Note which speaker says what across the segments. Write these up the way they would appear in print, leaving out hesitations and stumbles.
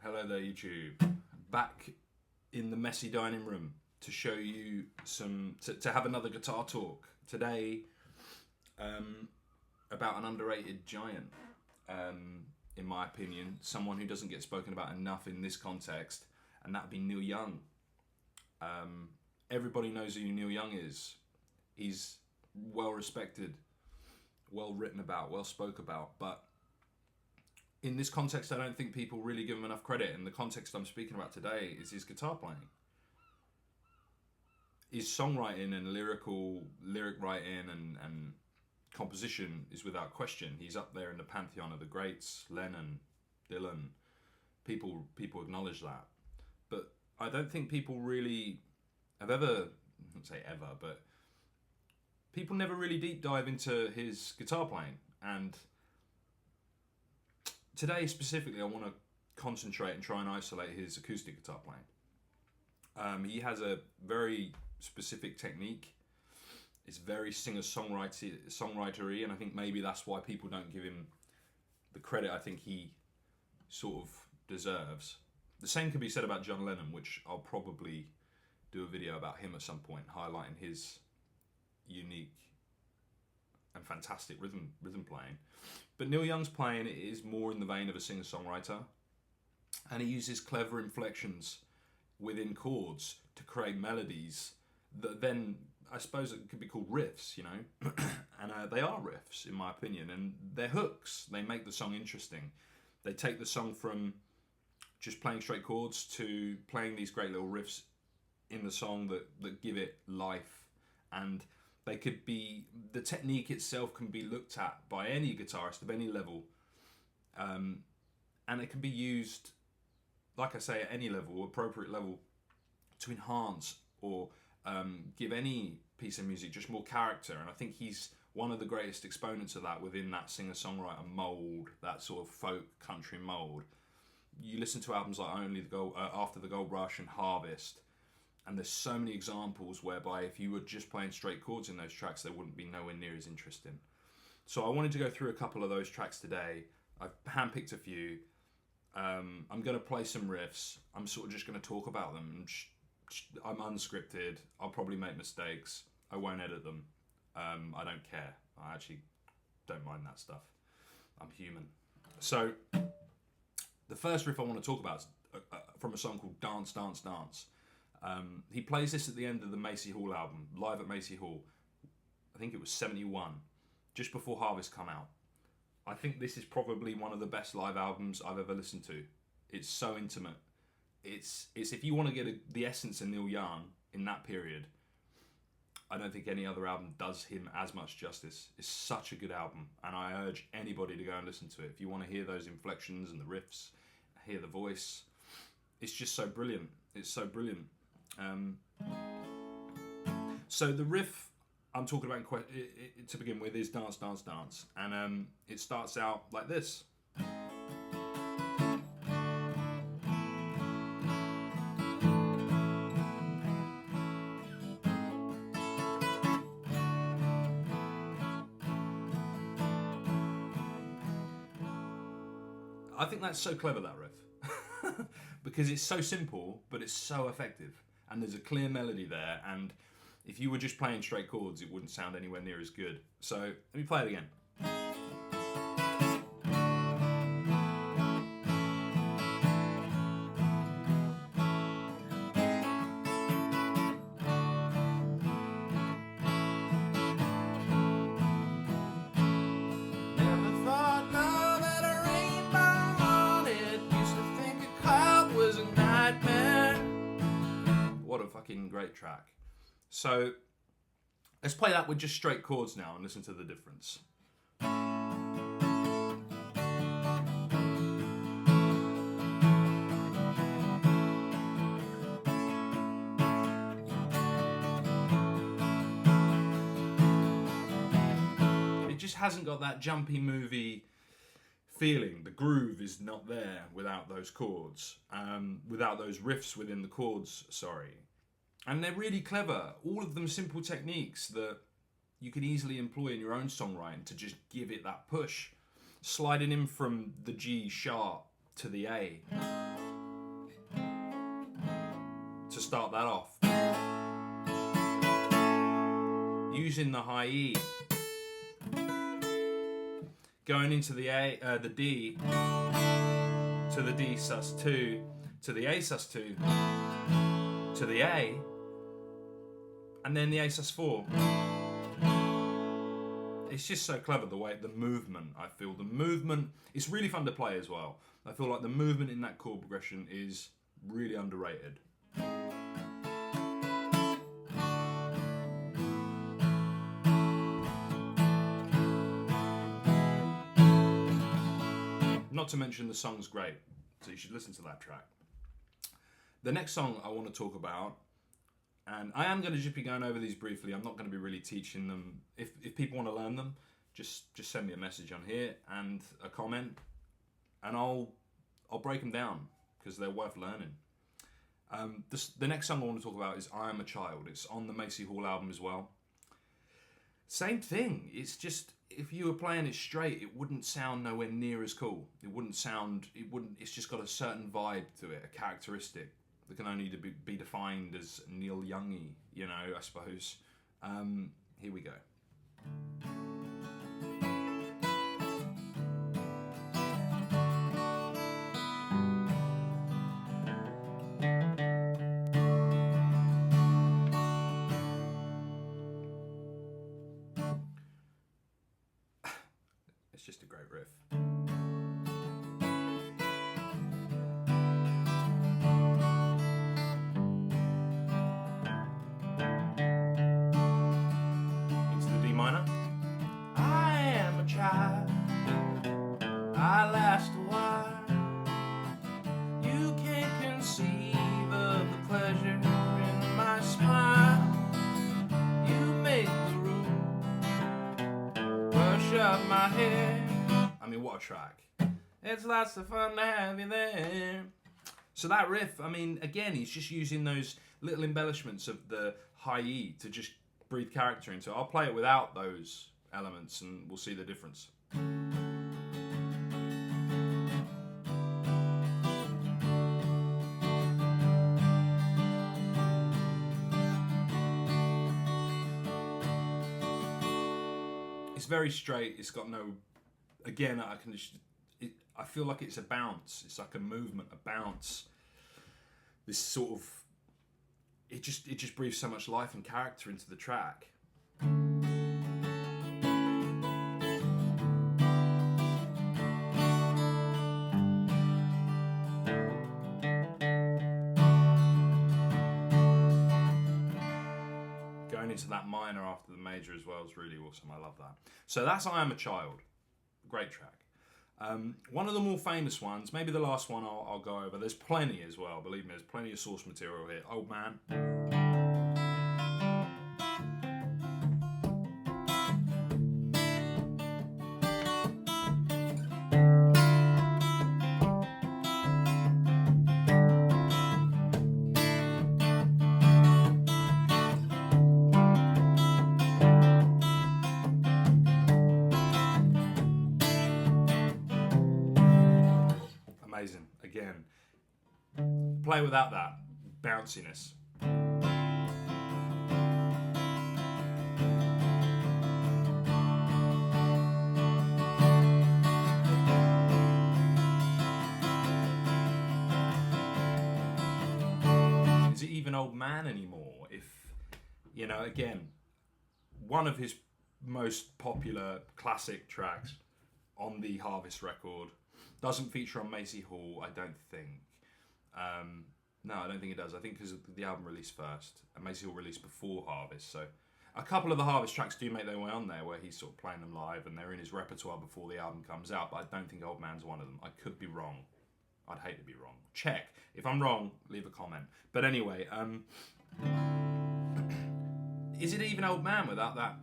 Speaker 1: Hello there, YouTube. Back in the messy dining room to show you to have another guitar talk today about an underrated giant, in my opinion, someone who doesn't get spoken about enough in this context, and that would be Neil Young. Everybody knows who Neil Young is. He's well respected, well written about, well spoke about, but in this context, I don't think people really give him enough credit. And the context I'm speaking about today is his guitar playing. His songwriting and lyric writing and composition is without question. He's up there in the pantheon of the greats, Lennon, Dylan. People acknowledge that. But I don't think people really have ever, I wouldn't say ever, but people never really deep dive into his guitar playing. And today specifically, I want to concentrate and try and isolate his acoustic guitar playing. He has a very specific technique. It's very singer-songwritery, and I think maybe that's why people don't give him the credit I think he sort of deserves. The same can be said about John Lennon, which I'll probably do a video about him at some point, highlighting his unique and fantastic rhythm playing. But Neil Young's playing is more in the vein of a singer-songwriter, and he uses clever inflections within chords to create melodies that then, I suppose it could be called riffs, you know, and they are riffs in my opinion, and they're hooks. They make the song interesting. They take the song from just playing straight chords to playing these great little riffs in the song that give it life, and they could be, the technique itself can be looked at by any guitarist of any level, and it can be used, like I say, at any level, appropriate level, to enhance or give any piece of music just more character. And I think he's one of the greatest exponents of that within that singer-songwriter mold, that sort of folk country mold. You listen to albums like After the Gold Rush and Harvest, and there's so many examples whereby if you were just playing straight chords in those tracks, they wouldn't be nowhere near as interesting. So I wanted to go through a couple of those tracks today. I've handpicked a few. I'm going to play some riffs. I'm sort of just going to talk about them. I'm unscripted. I'll probably make mistakes. I won't edit them. I don't care. I actually don't mind that stuff. I'm human. So the first riff I want to talk about is from a song called Dance, Dance, Dance. He plays this at the end of the Macy Hall album, Live at Macy Hall. I think it was 71, just before Harvest come out. I think this is probably one of the best live albums I've ever listened to. It's so intimate. It's if you want to get the essence of Neil Young in that period, I don't think any other album does him as much justice. It's such a good album, and I urge anybody to go and listen to it. If you want to hear those inflections and the riffs, hear the voice, it's just so brilliant. It's so brilliant. So the riff I'm talking about to begin with is Dance, Dance, Dance, and it starts out like this. I think that's so clever, that riff, because it's so simple, but it's so effective. And there's a clear melody there, and if you were just playing straight chords, it wouldn't sound anywhere near as good. So let me play it again. Never thought love had a rainbow on it. Used to think a cloud was a nightmare. What a fucking great track. So let's play that with just straight chords now and listen to the difference. It just hasn't got that jumpy movie feeling. The groove is not there without those chords, without those riffs within the chords, sorry. And they're really clever. All of them simple techniques that you can easily employ in your own songwriting to just give it that push. Sliding in from the G sharp to the A. start that off. Using the high E, going into the D, to the D sus2, to the A sus2, to the A, and then the A sus4. It's just so clever the way, the movement, I feel. The movement, it's really fun to play as well. I feel like the movement in that chord progression is really underrated. Not to mention the song's great, so you should listen to that track. The next song I want to talk about, and I am going to just be going over these briefly. I'm not going to be really teaching them. If people want to learn them, just send me a message on here and a comment, and I'll break them down because they're worth learning. The next song I want to talk about is I Am a Child. It's on the Macy Hall album as well. Same thing. It's just, if you were playing it straight, it wouldn't sound nowhere near as cool. It's just got a certain vibe to it, a characteristic that can only be defined as Neil Young-y, you know, I suppose. Here we go. It's just a great riff. Into the D minor. I am a child, I last a while. You can't conceive of the pleasure in my smile. You make the room, brush up my hair. I mean, what a track. It's lots of fun to have you there. So that riff, I mean, again, he's just using those little embellishments of the high E to just breathe character into it. I'll play it without those elements and we'll see the difference. It's very straight. It's got no, again, I feel like it's a bounce. It's like a movement, a bounce. This sort of, it just breathes so much life and character into the track. Going into that minor after the major as well is really awesome. I love that. So that's I Am a Child. Great track. One of the more famous ones, maybe the last one I'll go over. There's plenty as well, believe me, there's plenty of source material here. Old Man. Amazing. Again, play without that bounciness. Is it even Old Man anymore? If, you know, again, one of his most popular classic tracks on the Harvest record. Doesn't feature on Macy Hall, I don't think. No, I don't think it does. I think because the album released first, and Macy Hall released before Harvest. So a couple of the Harvest tracks do make their way on there, where he's sort of playing them live, and they're in his repertoire before the album comes out. But I don't think Old Man's one of them. I could be wrong. I'd hate to be wrong. Check. If I'm wrong, leave a comment. But anyway, is it even Old Man without that?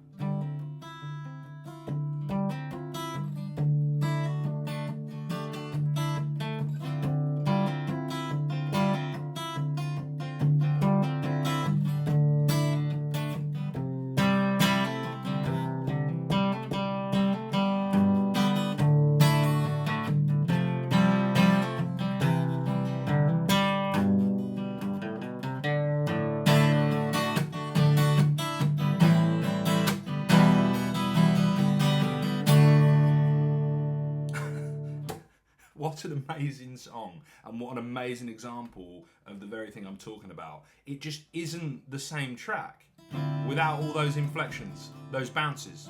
Speaker 1: what an amazing song, and what an amazing example of the very thing I'm talking about. It just isn't the same track without all those inflections, those bounces.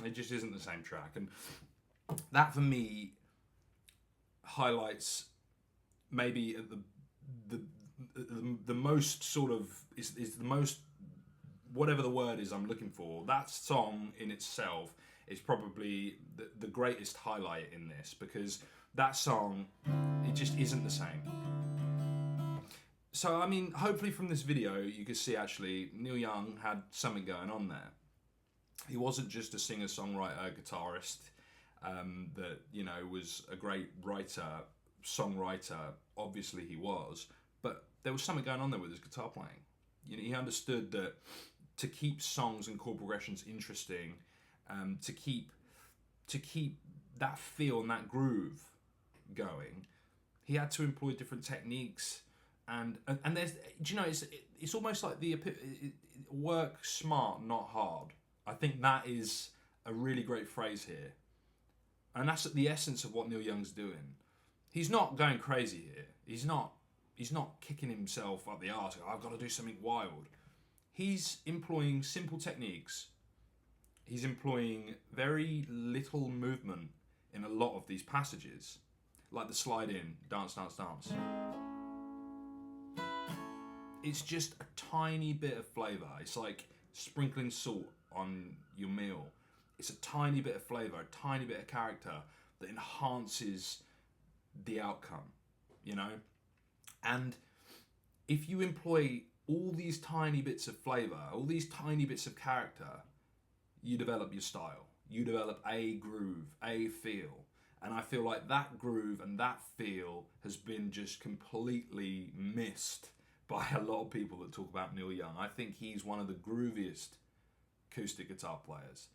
Speaker 1: It just isn't the same track, and that for me highlights maybe the most sort of is the most, whatever the word is I'm looking for. That song in itself is probably the greatest highlight in this, because that song, it just isn't the same. So I mean, hopefully from this video you can see actually Neil Young had something going on there. He wasn't just a singer-songwriter, guitarist that, you know, was a great writer, songwriter. Obviously he was, but there was something going on there with his guitar playing. You know, he understood that to keep songs and chord progressions interesting, to keep that feel and that groove going, he had to employ different techniques. And there's, do you know, it's almost like work smart, not hard. I think that is a really great phrase here. And that's the essence of what Neil Young's doing. He's not going crazy here. He's not kicking himself up the arse. I've got to do something wild. He's employing simple techniques. He's employing very little movement in a lot of these passages, like the slide in, dance, dance, dance. It's just a tiny bit of flavour. It's like sprinkling salt on your meal. It's a tiny bit of flavour, a tiny bit of character that enhances the outcome, you know? And if you employ all these tiny bits of flavour, all these tiny bits of character, you develop your style. You develop a groove, a feel. And I feel like that groove and that feel has been just completely missed by a lot of people that talk about Neil Young. I think he's one of the grooviest acoustic guitar players.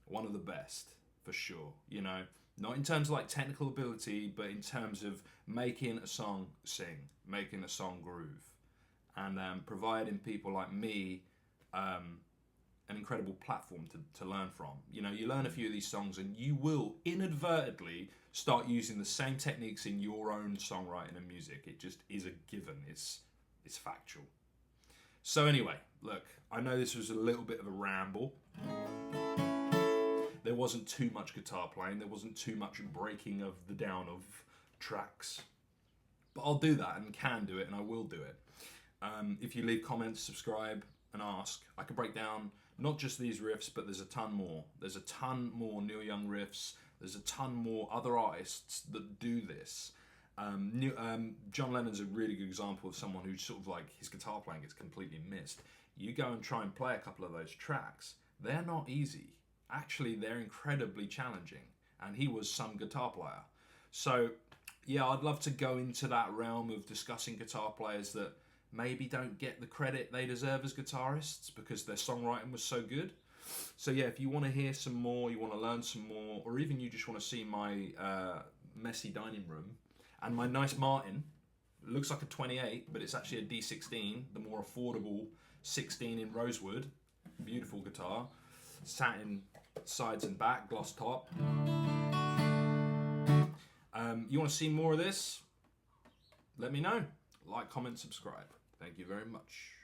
Speaker 1: One of the best, for sure. You know, not in terms of like technical ability, but in terms of making a song sing, making a song groove, and providing people like me an incredible platform to learn from. You know, you learn a few of these songs and you will inadvertently start using the same techniques in your own songwriting and music. It just is a given. It's factual. So anyway, look, I know this was a little bit of a ramble. There wasn't too much guitar playing. There wasn't too much breaking of the down of tracks. But I'll do that and can do it, and I will do it. If you leave comments, subscribe, and ask, I could break down not just these riffs, but there's a ton more. There's a ton more Neil Young riffs. There's a ton more other artists that do this. John Lennon's a really good example of someone who's sort of like, his guitar playing gets completely missed. You go and try and play a couple of those tracks. They're not easy. Actually, they're incredibly challenging. And he was some guitar player. So, yeah, I'd love to go into that realm of discussing guitar players that maybe don't get the credit they deserve as guitarists because their songwriting was so good. So yeah, if you want to hear some more, you want to learn some more, or even you just want to see my messy dining room and my nice Martin, it looks like a 28, but it's actually a D16, the more affordable 16 in rosewood, beautiful guitar, satin sides and back, gloss top. You want to see more of this? Let me know. Like, comment, subscribe. Thank you very much.